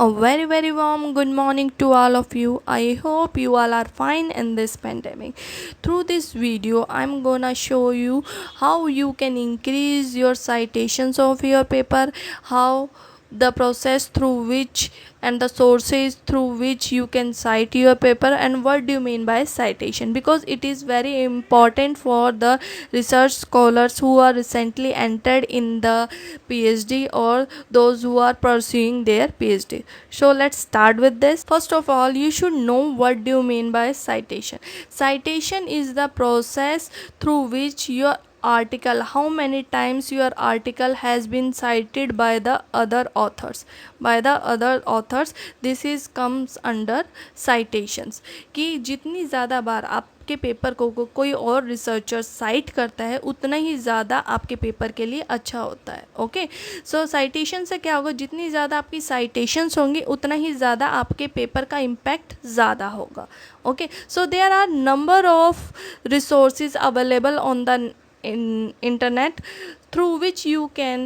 A very warm good morning to all of you. I hope you all are fine in this pandemic. Through this video, I'm gonna show you how you can increase your citations of your paper, how the process through which and the sources through which you can cite your paper, and what do you mean by citation, because it is very important for the research scholars who are recently entered in the PhD or those who are pursuing their PhD. So let's start with this. First of all, you should know what do you mean by citation. Citation is the process through which your article, how many times your article has been cited by the other authors. This is comes under citations, कि जितनी ज़्यादा बार आपके paper को कोई और researcher site करता है उतना ही ज़्यादा आपके पेपर के लिए अच्छा होता है. ओके, सो साइटेशन से क्या होगा, जितनी ज़्यादा आपकी साइटेशंस होंगी उतना ही ज़्यादा आपके पेपर का इम्पैक्ट ज़्यादा होगा. Okay, so there are number of resources available on the internet through which you can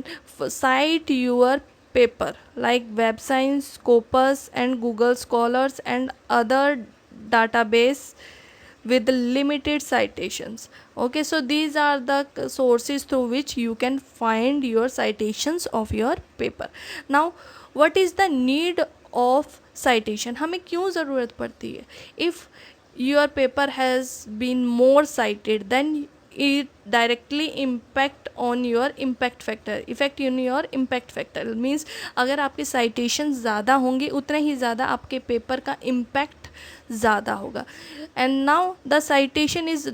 cite your paper, like Web Science, Scopus and Google Scholars and other database with limited citations. Okay, so these are the sources through which you can find your citations of your paper. Now what is the need of citation, हमें क्यों ज़रूरत पड़ती है? If your paper has been more cited, then it directly impact on your impact factor. Effect in your impact factor means अगर आपकी citation ज़्यादा होंगी उतना ही ज़्यादा आपके पेपर का impact ज़्यादा होगा. And now the citation is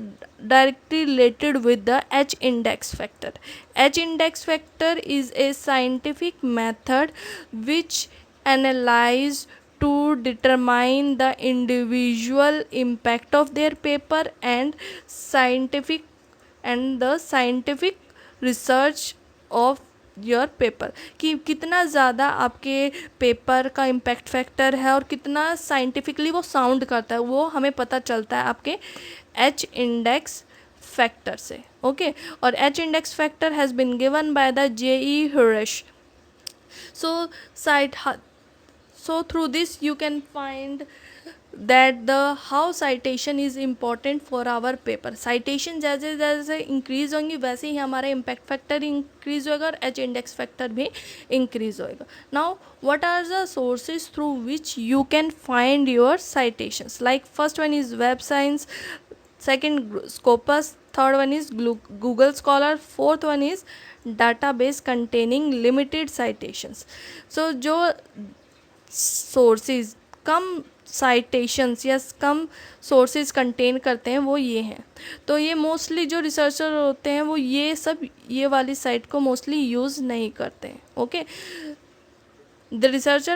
directly related with the H index factor. H index factor is a scientific method which analyze to determine the individual impact of their paper and the scientific research of your paper, कि कितना ज़्यादा आपके paper का impact factor है और कितना scientifically वो sound करता है, वो हमें पता चलता है आपके एच इंडेक्स फैक्टर से. ओके, और H index factor has been given by the J.E. Hurrish. So through this you can find that the how citation is important for our paper. citation जैसे जैसे इंक्रीज होंगी वैसे ही हमारा impact factor increase होगा और H index factor भी increase होएगा. Now what are the sources through which you can find your citations? Like first one is web science, second Scopus, third one is Google Scholar, fourth one is database containing limited citations. So जो sources कम citations या कम sources contain करते हैं वो ये हैं. तो ये mostly जो रिसर्चर होते हैं वो ये वाली साइट को मोस्टली यूज़ नहीं करते हैं. Okay, the researcher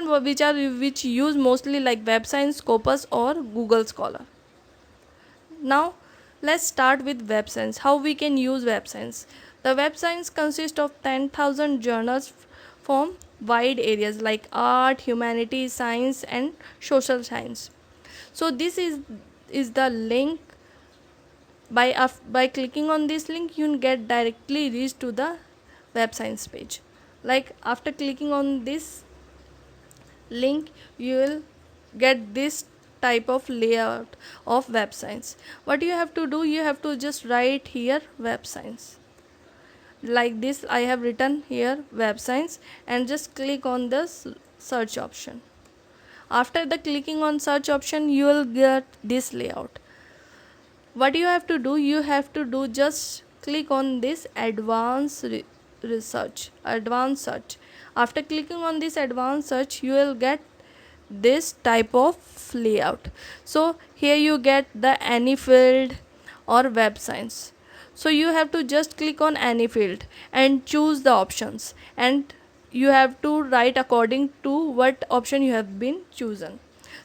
which use mostly like Web Science, Scopus or Google Scholar. Now let's start with Web Science. How we can use Web Science? The Web Science consists of 10,000 journals from wide areas like art, humanities, science and social science. So this is the link. By clicking on this link you get directly reach to the Web Science page. Like after clicking on this link you will get this type of layout of Web Science. What you have to do, you have to just write here Web Science like this. I have written here Web Science and just click on this search option. After the clicking on search option you will get this layout. What you have to do, just click on this advanced search. After clicking on this advanced search you will get this type of layout. So here you get the any field or Web Science. So you have to just click on any field and choose the options, and you have to write according to what option you have been chosen.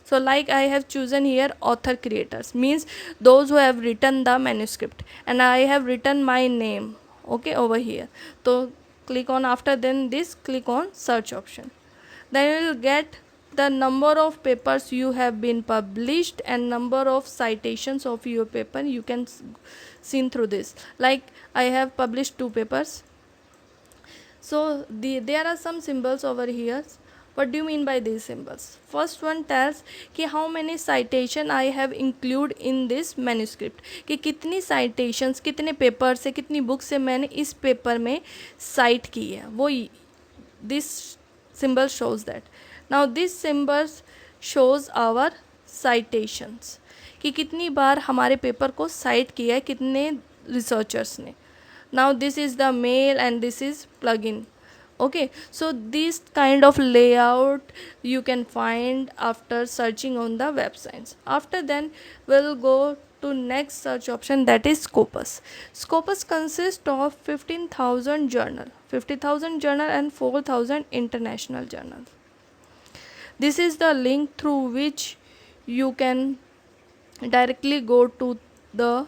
So like I have chosen here author creators, means those who have written the manuscript, and I have written my name, okay, over here. So click on, after then this click on search option. Then you will get the number of papers you have been published and number of citations of your paper. You can see through this. Like I have published 2 papers. So there are some symbols over here What do you mean by these symbols? First one tells कि how many citation I have include in this manuscript, कि कितनी citations, कितने paper से, कितनी book से मैंने इस paper में cite की है, वो this symbol shows that. Now this symbol shows our citations, कि कितनी बार हमारे पेपर को cite किया है कितने researchers ने. Now this is the mail and this is plugin. Okay, so this kind of layout you can find after searching on the websites. After then we'll go to next search option, that is Scopus. Scopus consists of 15,000 journal, 50,000 journal and 4,000 international journals. This is the link through which you can directly go to the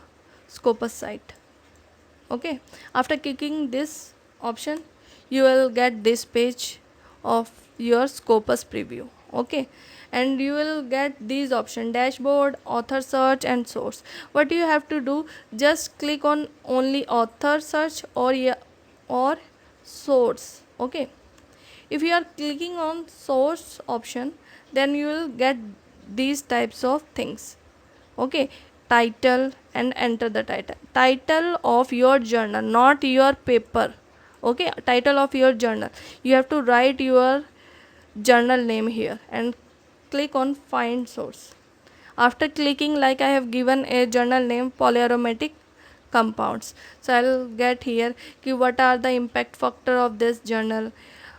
Scopus site. Okay, after clicking this option you will get this page of your Scopus preview. Okay, and you will get these options: dashboard, author search and source. What you have to do, just click on only author search or source. Okay, if you are clicking on source option, then you will get these types of things. Okay, title, and enter the title of your journal, not your paper. Okay, title of your journal, you have to write your journal name here and click on find source. After clicking, like I have given a journal name polyaromatic compounds, so I'll get here ki what are the impact factor of this journal,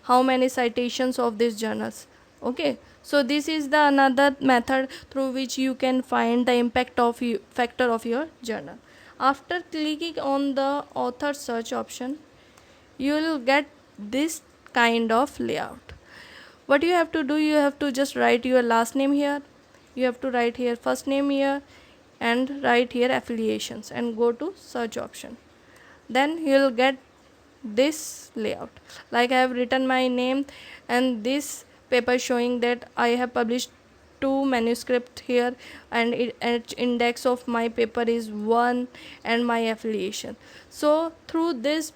how many citations of these journals. Okay, so this is the another method through which you can find the impact of factor of your journal. After clicking on the author search option, you will get this kind of layout. What you have to do, you have to just write your last name here, you have to write here first name here, and write here affiliations and go to search option. Then you will get this layout, like I have written my name and this paper showing that I have published 2 manuscript here, and index of my paper is 1 and my affiliation. So through this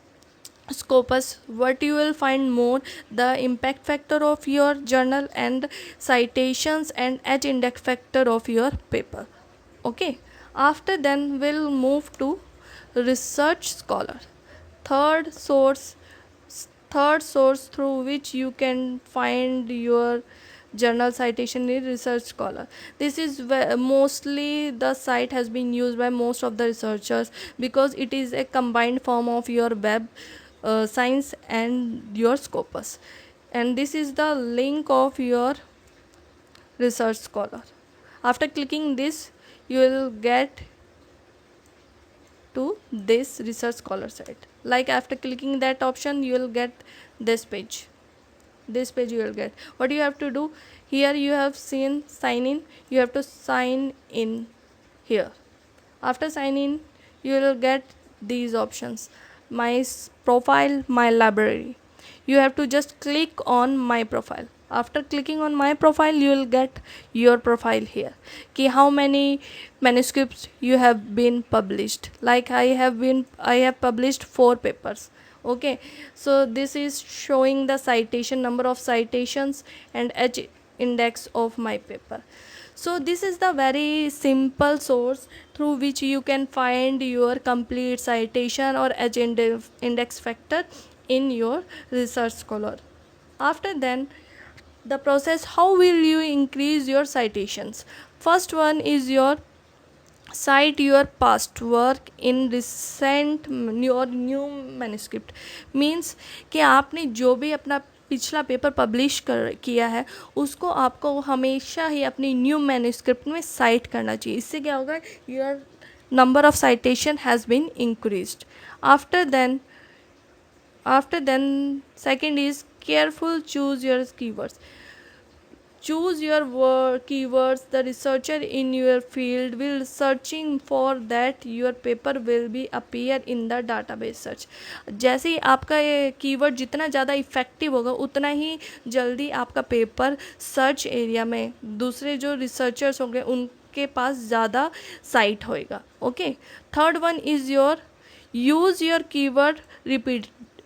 Scopus, what you will find more, the impact factor of your journal and citations and H index factor of your paper. Okay, after then we'll move to research scholar, third source through which you can find your journal citation in research scholar. This is mostly the site has been used by most of the researchers because it is a combined form of your web science and your Scopus, and this is the link of your research scholar. After clicking this, you will get to this research scholar site. Like after clicking that option, you will get this page. This page you will get. What you have to do, here you have seen sign in, you have to sign in here. After sign in, you will get these options: my profile, my library. You have to just click on my profile. After clicking on my profile, you will get your profile here, कि how many manuscripts you have been published. Like I have published 4 papers. Okay, so this is showing the citation, number of citations and H index of my paper. So this is the very simple source through which you can find your complete citation or H index factor in your research scholar. After then, the process, how will you increase your citations? First one is your cite your past work in recent or new manuscript. Means कि आपने जो भी अपना पिछला paper publish किया है उसको आपको हमेशा ही अपनी न्यू मैन्युस्क्रिप्ट में साइट करना चाहिए. इससे क्या होगा, your number of citation has been increased. after then second is careful choose your keywords. Choose your keywords. The researcher in your field will searching for that your paper will be appear in the database search. जैसे ही आपका ये keyword जितना ज़्यादा effective होगा उतना ही जल्दी आपका paper search area में दूसरे जो रिसर्चर्स होंगे उनके पास ज़्यादा साइट होएगा. Okay, third one is your use your keyword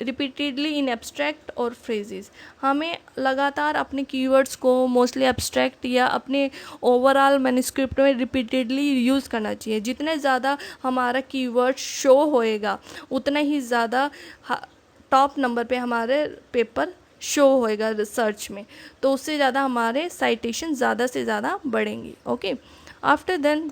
repeatedly in abstract और फ्रेजेस। हमें लगातार अपने कीवर्ड्स को मोस्टली एब्स्ट्रैक्ट या अपने ओवरऑल मैन्युस्क्रिप्ट में रिपीटेडली यूज़ करना चाहिए। जितने ज़्यादा हमारा कीवर्ड शो होएगा उतना ही ज़्यादा टॉप नंबर पे हमारे पेपर शो होएगा रिसर्च में, तो उससे ज़्यादा हमारे साइटेशन ज़्यादा से ज़्यादा बढ़ेंगी। Okay, after then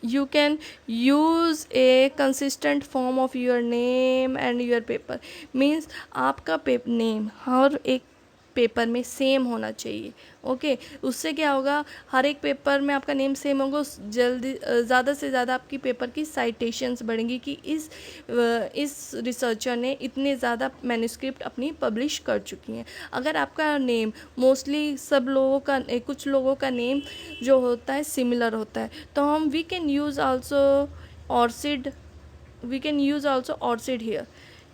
you can use a consistent form of your name and your paper। means आपका नेम हर एक पेपर में सेम होना चाहिए। ओके, उससे क्या होगा, हर एक पेपर में आपका नेम सेम होगा, जल्दी ज़्यादा से ज़्यादा आपकी पेपर की साइटेशंस बढ़ेंगी कि इस रिसर्चर ने इतने ज़्यादा मैन्युस्क्रिप्ट अपनी पब्लिश कर चुकी हैं। अगर आपका नेम मोस्टली सब लोगों का कुछ लोगों का नेम जो होता है सिमिलर होता है, तो हम we can use also ORCID here.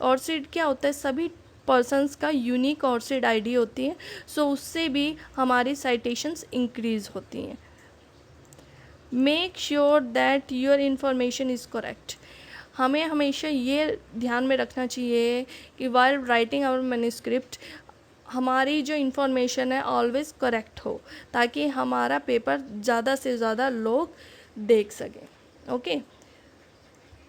ORCID क्या होता है, सभी पर्सन्स का यूनिक ऑर्सिड आईडी होती है, सो उससे भी हमारी साइटेशंस इंक्रीज होती हैं। Make sure that your information is correct. हमें हमेशा ये ध्यान में रखना चाहिए कि वाइल राइटिंग आवर मैन्युस्क्रिप्ट हमारी जो इन्फॉर्मेशन है ऑलवेज करेक्ट हो, ताकि हमारा पेपर ज़्यादा से ज़्यादा लोग देख सकें। Okay,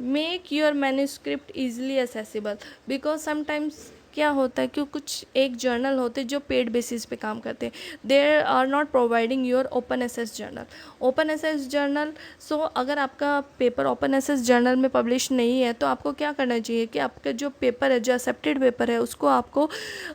make your manuscript easily accessible, because sometimes क्या होता है कि कुछ एक जर्नल होते हैं जो पेड बेसिस पे काम करते हैं, they are not providing your open access journal. Open access journal, so अगर आपका पेपर ओपन एसेस जर्नल में पब्लिश नहीं है तो आपको क्या करना चाहिए कि आपका जो पेपर है, जो एक्सेप्टेड पेपर है, उसको आपको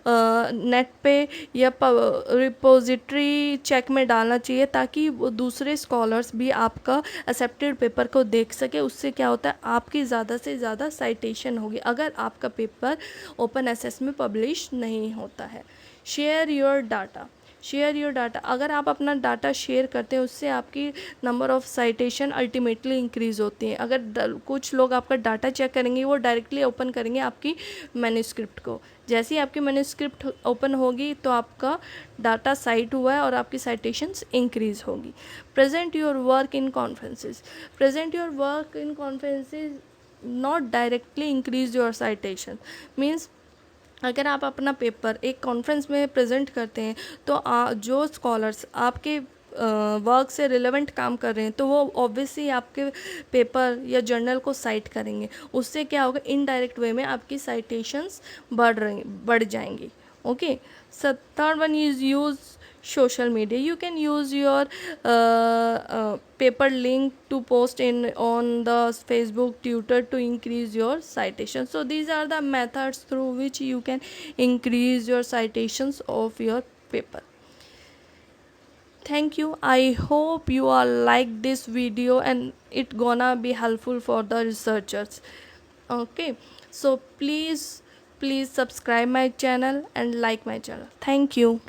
नेट पे या रिपोजिटरी चेक में डालना चाहिए, ताकि वो दूसरे स्कॉलर्स भी आपका एक्सेप्टेड पेपर को देख सके। उससे क्या होता है, आपकी ज़्यादा से ज़्यादा साइटेशन होगी अगर आपका पेपर ओपन एसेस में पब्लिश नहीं होता है। शेयर योर डाटा, अगर आप अपना डाटा शेयर करते हैं उससे आपकी number of citation ultimately increase होती हैं। अगर कुछ लोग आपका डाटा चेक करेंगे, वो डायरेक्टली ओपन करेंगे आपकी मैन्युस्क्रिप्ट को। जैसे ही आपकी मैन्युस्क्रिप्ट ओपन होगी तो आपका डाटा साइट हुआ है और आपकी साइटेशंस इंक्रीज़ होगी। Present your work in conferences not directly increase your citation. Means अगर आप अपना पेपर एक कॉन्फ्रेंस में प्रेजेंट करते हैं तो जो स्कॉलर्स आपके वर्क से रिलेवेंट काम कर रहे हैं तो वो ऑब्वियसली आपके पेपर या जर्नल को साइट करेंगे। उससे क्या होगा, इनडायरेक्ट वे में आपकी साइटेशंस बढ़ जाएंगी। Okay, third one is use social media। You can use your paper link to post on the Facebook, Twitter to increase your citations। So these are the methods through which you can increase your citations of your paper। Thank you, I hope you all like this video and it gonna be helpful for the researchers। Okay, so please subscribe my channel and like my channel। Thank you।